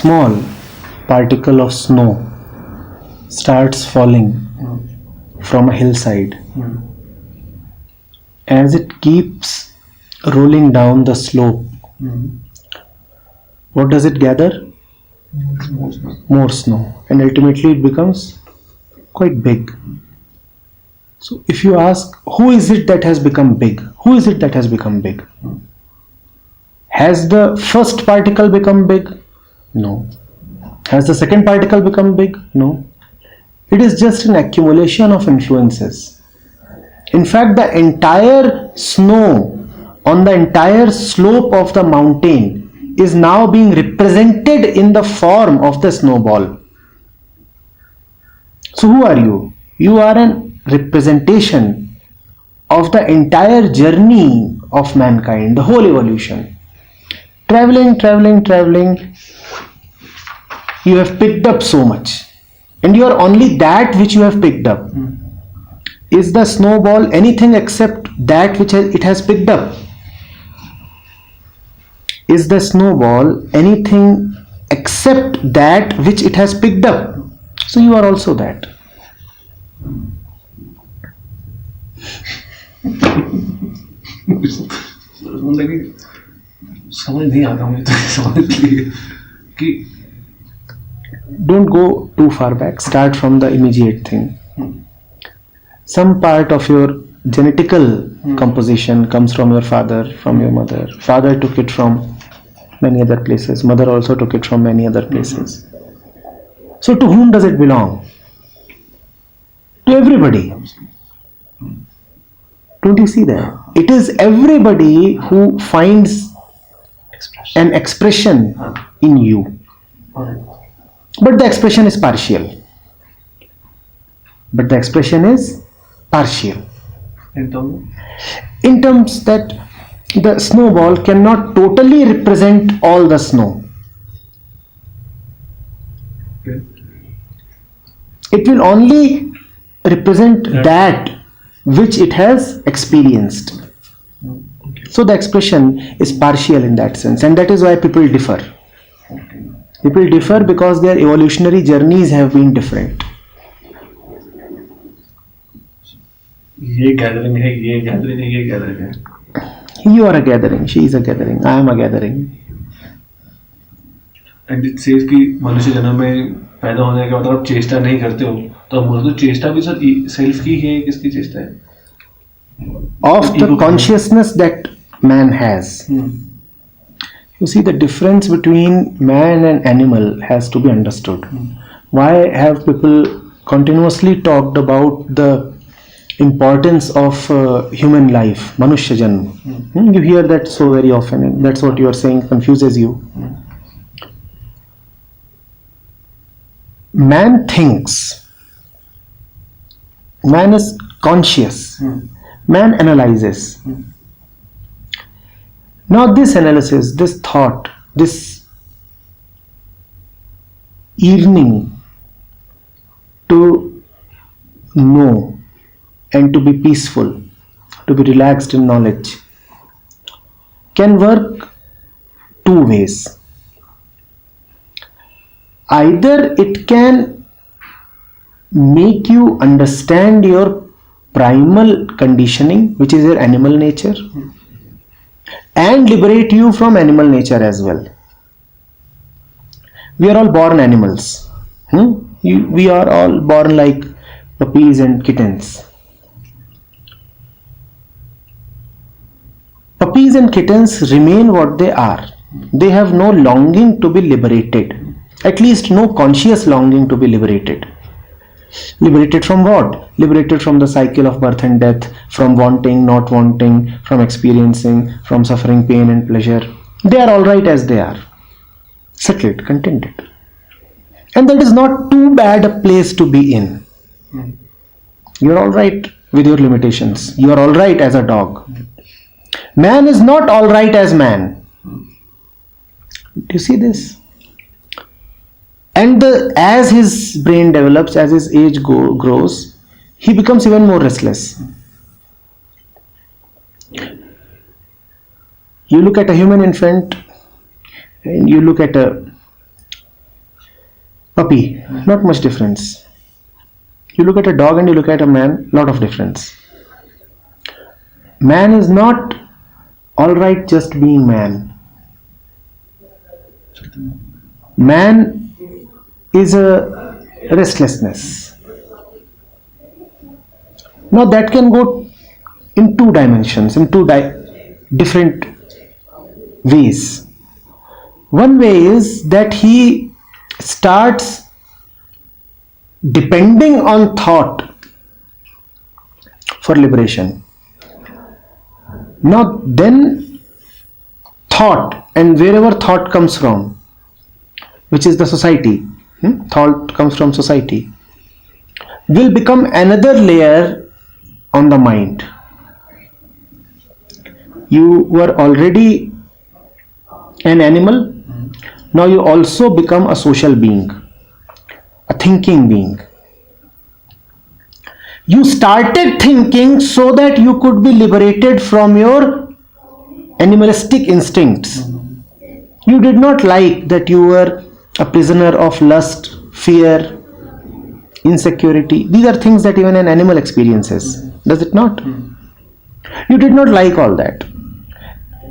small particle of snow starts falling from a hillside, as it keeps rolling down the slope, what does it gather? More snow, and ultimately it becomes quite big. So if you ask, who is it that has become big? Who is it that has become big? Has the first particle become big? No. Has the second particle become big? No. It is just an accumulation of influences. In fact, the entire snow on the entire slope of the mountain is now being represented in the form of the snowball. So who are you? You are a representation of the entire journey of mankind, the whole evolution. Traveling, you have picked up so much, and you are only that which you have picked up. Is the snowball anything except that which it has picked up? Is the snowball anything except that which it has picked up? So you are also that. Don't go too far back, start from the immediate thing. Some part of your genetical composition comes from your father, from your mother. Father took it from many other places, mother also took it from many other places. So to whom does it belong? To everybody. Don't you see that? It is everybody who finds an expression in you. But the expression is partial. In terms that the snowball cannot totally represent all the snow. It will only represent that which it has experienced. So the expression is partial in that sense, and that is why people differ. People differ because their evolutionary journeys have been different. ये gathering है, ये gathering है, ये gathering है. You are a gathering, she is a gathering, I am a gathering. And it says कि मनुष्य जन्म में पैदा होने के बाद आप चेष्टा नहीं करते हो, तो मुझे तो चेष्टा भी सर सेल्फ की है, किसकी चेष्टा है? Of the consciousness that man has. You see, the difference between man and animal has to be understood. Why have people continuously talked about the importance of human life, Manushya Janma? You hear that so very often, and that's what you are saying confuses you. Man thinks, man is conscious, man analyzes. Now this analysis, this thought, this yearning to know and to be peaceful, to be relaxed in knowledge, can work two ways. Either it can make you understand your primal conditioning, which is your animal nature, and liberate you from animal nature as well. We are all born animals. We are all born like puppies and kittens. Puppies and kittens remain what they are. They have no longing to be liberated. At least no conscious longing to be liberated. Liberated from what? Liberated from the cycle of birth and death, from wanting, not wanting, from experiencing, from suffering pain and pleasure. They are alright as they are. Settled, contented. And that is not too bad a place to be in. You are alright with your limitations. You are alright as a dog. Man is not alright as man. Do you see this? And as his brain develops, as his age grows, he becomes even more restless. You look at a human infant, and you look at a puppy, not much difference. You look at a dog and you look at a man, lot of difference. Man is not alright just being man. Man is a restlessness. Now that can go in two dimensions, in two different ways. One way is that he starts depending on thought for liberation. Now then thought, and wherever thought comes from, which is the society, thought comes from society, will become another layer on the mind. You were already an animal, now you also become a social being, a thinking being. You started thinking so that you could be liberated from your animalistic instincts. You did not like that you were a prisoner of lust, fear, insecurity. These are things that even an animal experiences, does it not? You did not like all that.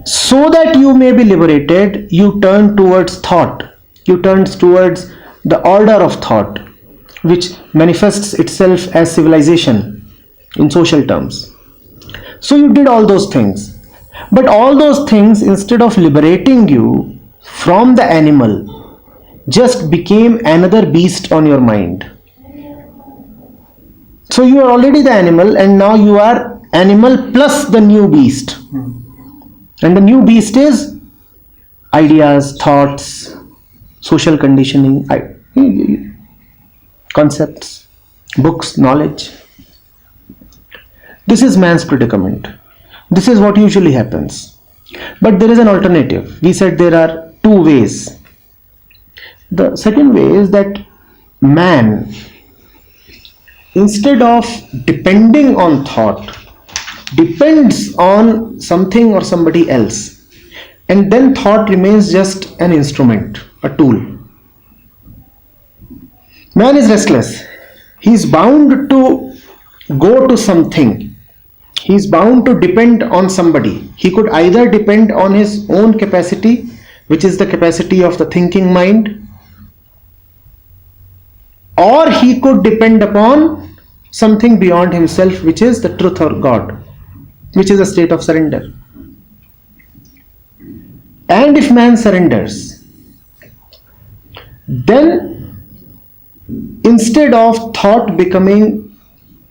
So that you may be liberated, you turn towards thought. You turn towards the order of thought, which manifests itself as civilization in social terms. So you did all those things. But all those things, instead of liberating you from the animal, just became another beast on your mind. So you are already the animal, and now you are animal plus the new beast. And the new beast is ideas, thoughts, social conditioning, concepts, books, knowledge. This is man's predicament. This is what usually happens. But there is an alternative. We said there are two ways. The second way is that man, instead of depending on thought, depends on something or somebody else, and then thought remains just an instrument, a tool. Man is restless. He is bound to go to something. He is bound to depend on somebody. He could either depend on his own capacity, which is the capacity of the thinking mind, or he could depend upon something beyond himself, which is the truth or God, which is a state of surrender. And if man surrenders, then instead of thought becoming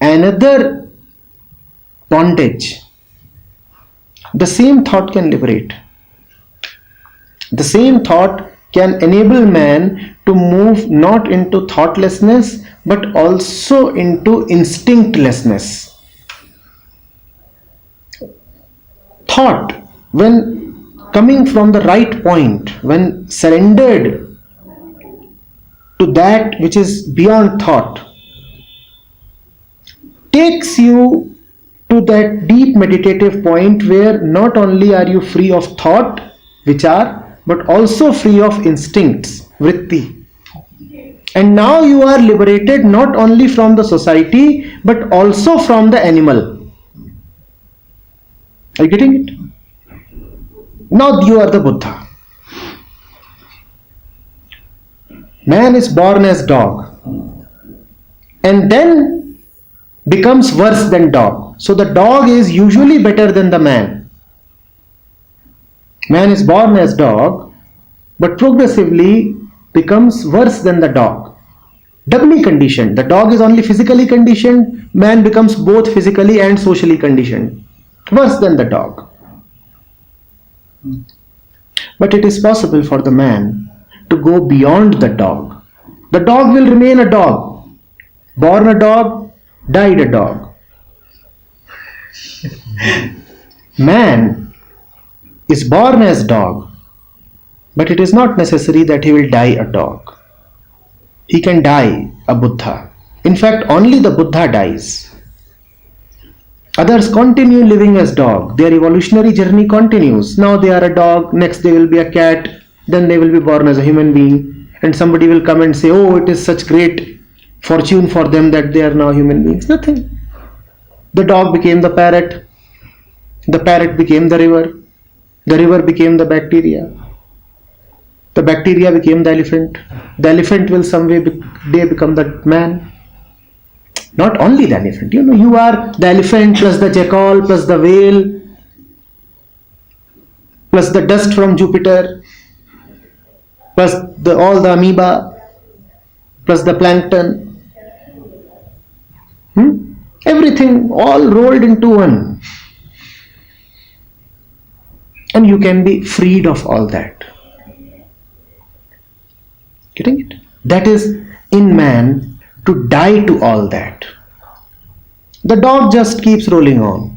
another bondage, the same thought can liberate. The same thought can enable man to move not into thoughtlessness but also into instinctlessness. Thought, when coming from the right point, when surrendered to that which is beyond thought, takes you to that deep meditative point where not only are you free of thought, but also free of instincts, vritti. And now you are liberated not only from the society but also from the animal. Are you getting it? Now you are the Buddha. Man is born as dog and then becomes worse than dog. So the dog is usually better than the man. Man is born as dog but progressively becomes worse than the dog. Doubly conditioned. The dog is only physically conditioned, man becomes both physically and socially conditioned. Worse than the dog. But it is possible for the man to go beyond the dog. The dog will remain a dog. Born a dog, died a dog. Man is born as dog, but it is not necessary that he will die a dog. He can die a Buddha. In fact, only the Buddha dies. Others continue living as dog. Their evolutionary journey continues. Now they are a dog, next they will be a cat, then they will be born as a human being, and somebody will come and say, oh, it is such great fortune for them that they are now human beings. Nothing. The dog became the parrot became the river became the bacteria became the elephant will some day become the man. Not only the elephant, you are the elephant plus the jackal plus the whale plus the dust from Jupiter plus all the amoeba plus the plankton. Everything all rolled into one. And you can be freed of all that. Getting it? That is in man to die to all that. The dog just keeps rolling on.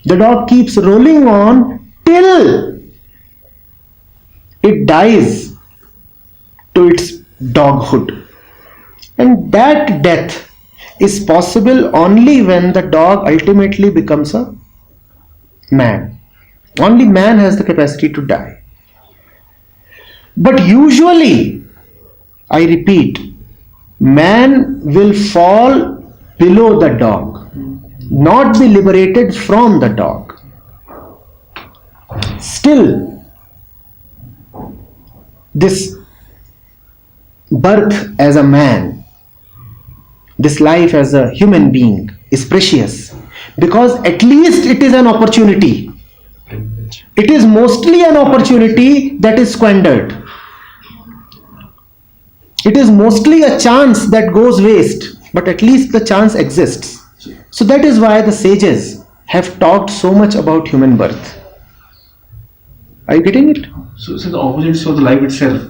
The dog keeps rolling on till it dies to its doghood. And that death is possible only when the dog ultimately becomes a man. Only man has the capacity to die. But usually, I repeat, man will fall below the dog, not be liberated from the dog. Still, this birth as a man, this life as a human being is precious because at least it is an opportunity. It is mostly an opportunity that is squandered. It is mostly a chance that goes waste, but at least the chance exists. So that is why the sages have talked so much about human birth. Are you getting it? So the opportunities for the life itself.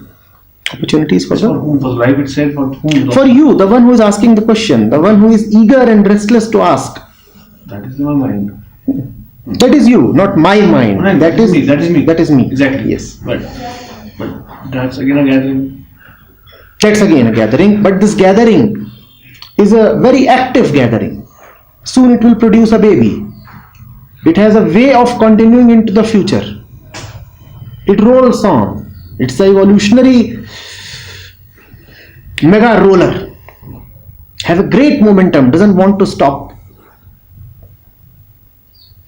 Opportunities for whom? For life itself or whom? For you, the one who is asking the question, the one who is eager and restless to ask. That is my mind. That is you, not my mind. No, that is me. That is me. That is me. Exactly. Yes. But that's again a gathering. That's again a gathering. But this gathering is a very active gathering. Soon it will produce a baby. It has a way of continuing into the future. It rolls on. It's an evolutionary mega roller. Have a great momentum. Doesn't want to stop.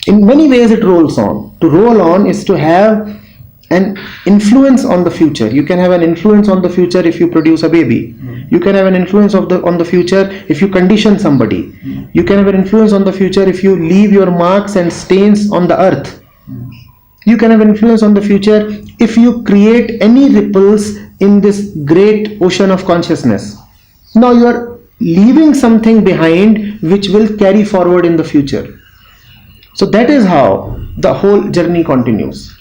In many ways it rolls on. To roll on is to have an influence on the future. You can have an influence on the future if you produce a baby. You can have an influence on the future if you condition somebody. You can have an influence on the future if you leave your marks and stains on the earth. You can have an influence on the future if you create any ripples in this great ocean of consciousness. Now you are leaving something behind which will carry forward in the future. So that is how the whole journey continues.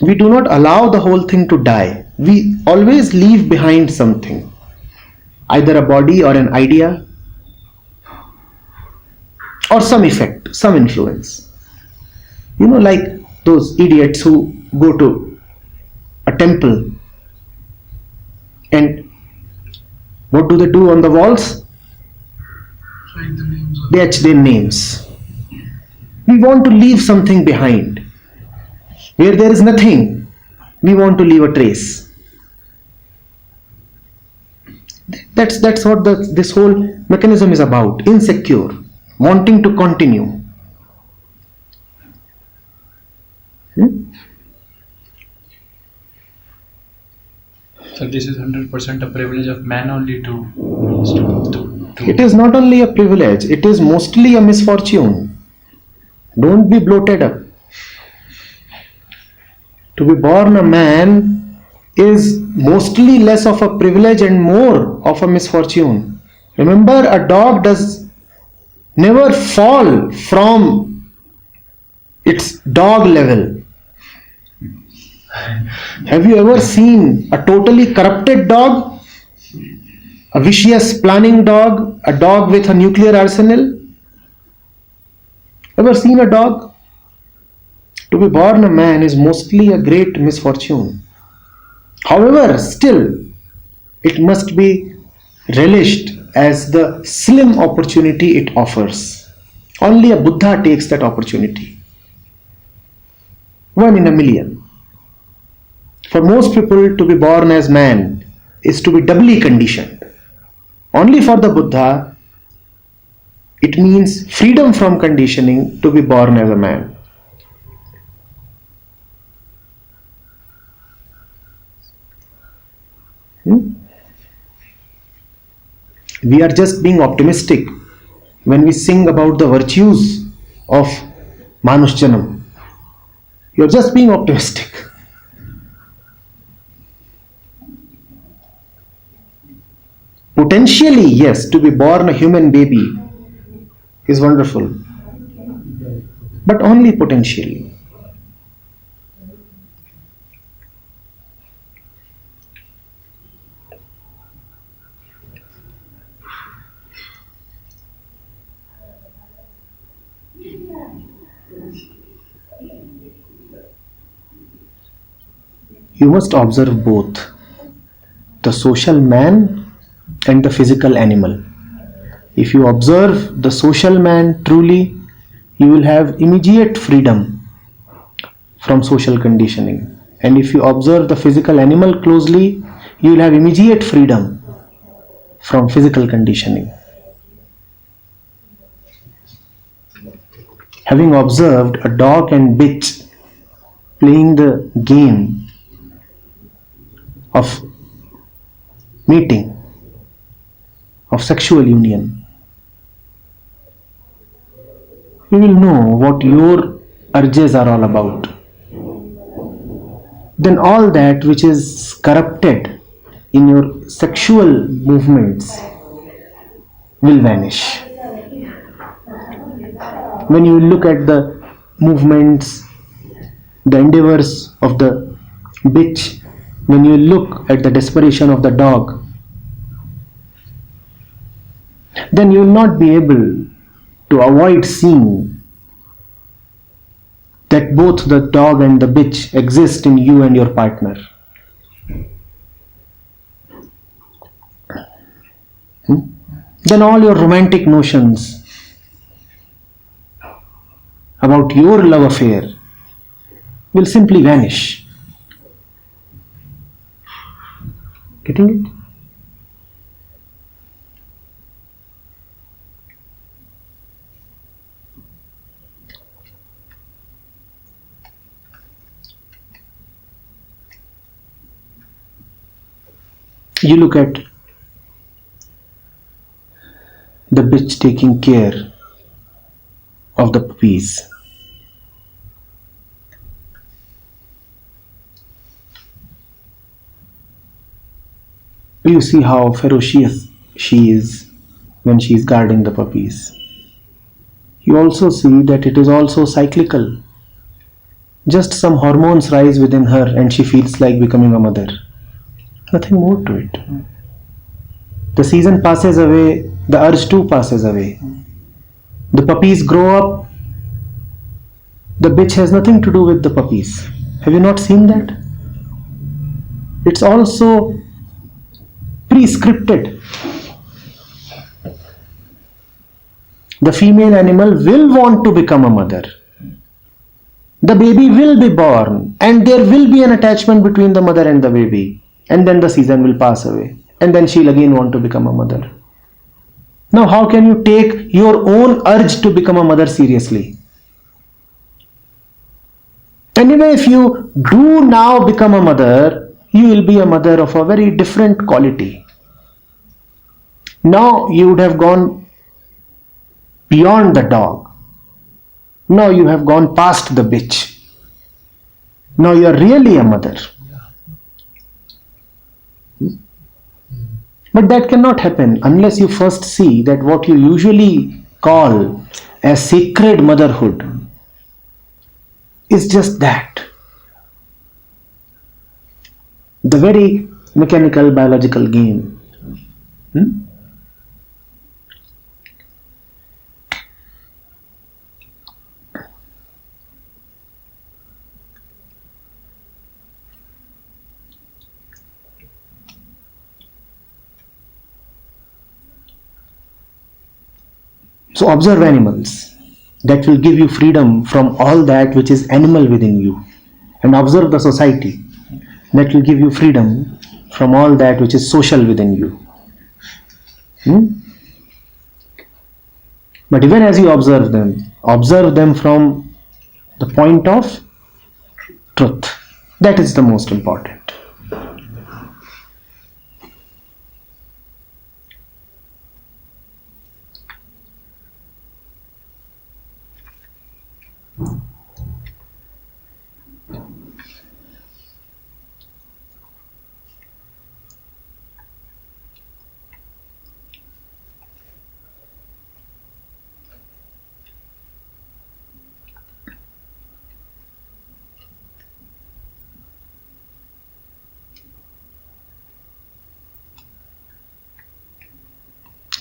We do not allow the whole thing to die. We always leave behind something, either a body or an idea or some effect, some influence. Like those idiots who go to a temple and what do they do on the walls? They etch their names. We want to leave something behind. Where there is nothing, we want to leave a trace. That's what this whole mechanism is about. Insecure, wanting to continue. So this is 100% a privilege of man only to. It is not only a privilege, it is mostly a misfortune. Don't be bloated up. To be born a man is mostly less of a privilege and more of a misfortune. Remember, a dog does never fall from its dog level. Have you ever seen a totally corrupted dog? A vicious planning dog? A dog with a nuclear arsenal? Ever seen a dog? To be born a man is mostly a great misfortune. However, still, it must be relished as the slim opportunity it offers. Only a Buddha takes that opportunity. 1 in a million. For most people, to be born as man is to be doubly conditioned. Only for the Buddha, it means freedom from conditioning to be born as a man. We are just being optimistic when we sing about the virtues of Manushjanam. You're just being optimistic. Potentially, yes, to be born a human baby is wonderful, but only potentially. You must observe both the social man and the physical animal. If you observe the social man truly, you will have immediate freedom from social conditioning. And if you observe the physical animal closely, you will have immediate freedom from physical conditioning. Having observed a dog and bitch playing the game of mating, of sexual union, you will know what your urges are all about. Then all that which is corrupted in your sexual movements will vanish. When you look at the movements, the endeavors of the bitch, when you look at the desperation of the dog, then you will not be able to avoid seeing that both the dog and the bitch exist in you and your partner. Then all your romantic notions about your love affair will simply vanish. Getting it? You look at the bitch taking care of the puppies. You see how ferocious she is when she is guarding the puppies. You also see that it is also cyclical. Just some hormones rise within her and she feels like becoming a mother. Nothing more to it. The season passes away, the urge too passes away. The puppies grow up. The bitch has nothing to do with the puppies. Have you not seen that? It's also pre-scripted. The female animal will want to become a mother. The baby will be born and there will be an attachment between the mother and the baby, and then the season will pass away and then she'll again want to become a mother. Now how can you take your own urge to become a mother seriously? Anyway, if you do now become a mother, you will be a mother of a very different quality. Now you would have gone beyond the dog. Now you have gone past the bitch. Now you are really a mother. But that cannot happen unless you first see that what you usually call as sacred motherhood is just that. The very mechanical biological game. So observe animals. That will give you freedom from all that which is animal within you. And observe the society. that will give you freedom from all that which is social within you. But even as you observe them from the point of truth. That is the most important.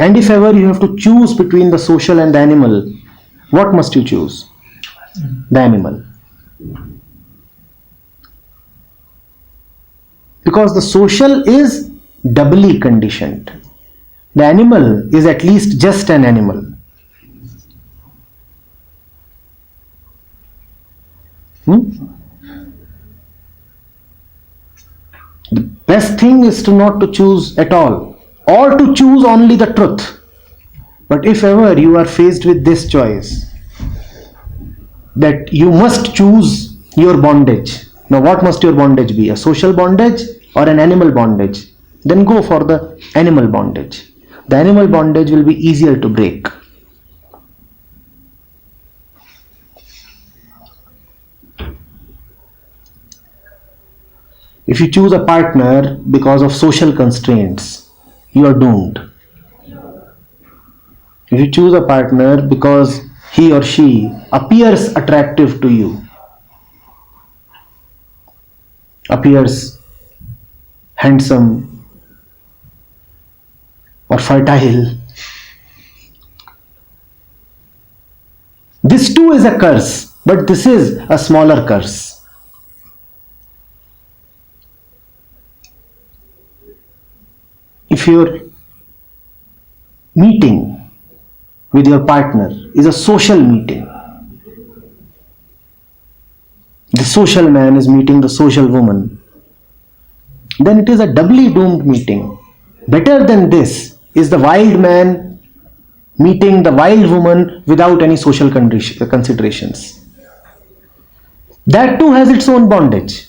And if ever you have to choose between the social and the animal, what must you choose? The animal. Because the social is doubly conditioned. The animal is at least just an animal. The best thing is to not to choose at all, or to choose only the truth. But if ever you are faced with this choice, that you must choose your bondage. Now what must your bondage be? A social bondage or an animal bondage? Then go for the animal bondage. The animal bondage will be easier to break. If you choose a partner because of social constraints, you are doomed. If you choose a partner because he or she appears attractive to you, appears handsome or fertile, this too is a curse, but this is a smaller curse. If your meeting with your partner is a social meeting, the social man is meeting the social woman, then it is a doubly doomed meeting. Better than this is the wild man meeting the wild woman without any social considerations. That too has its own bondage,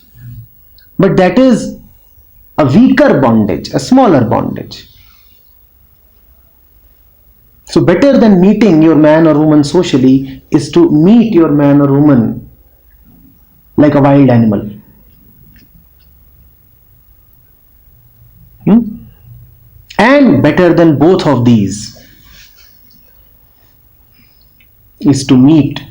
but that is a weaker bondage, a smaller bondage. So better than meeting your man or woman socially is to meet your man or woman like a wild animal. And better than both of these is to meet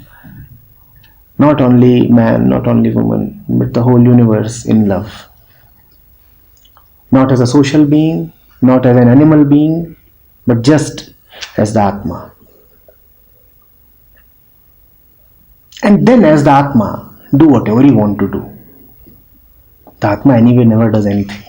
not only man, not only woman, but the whole universe in love. Not as a social being, not as an animal being, but just as the Atma. And then as the Atma, do whatever you want to do. The Atma anyway never does anything.